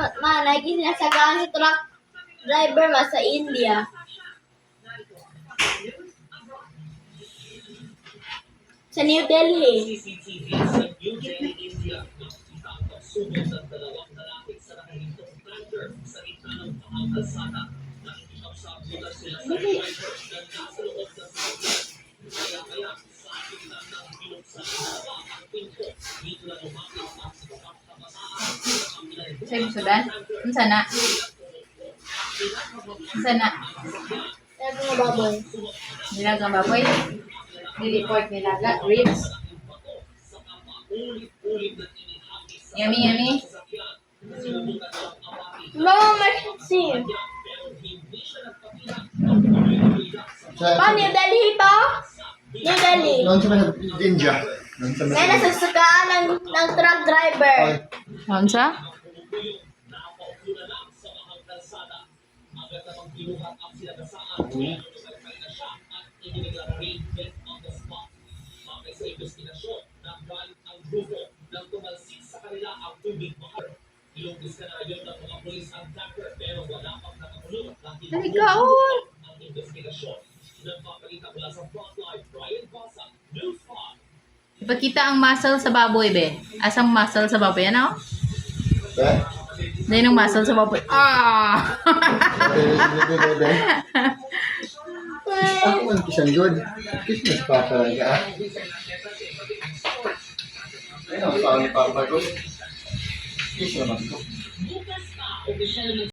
Nakikinasagaan si truck driver ma sa India. Sa New Delhi. Sa'yo sudan? Ang sana? Ang sana? Sabi mo baboy. Nilagang baboy? Niliport nilaga? Ribs? Yummy, yummy? Mama, Marcy. New Delhi pa? New Delhi. Noon sa mga India. Noon sa May nasasukaan ng truck driver. Ano sa? Naligaon! Ipakita ang muscle sa baboy, be. Asang muscle sa baboy, ano? Dahil ng muscle sa baboy. Ah! Ako man kisan good. Kismas pa talaga. Ayun, saan pa ba ko? Kiss naman ko.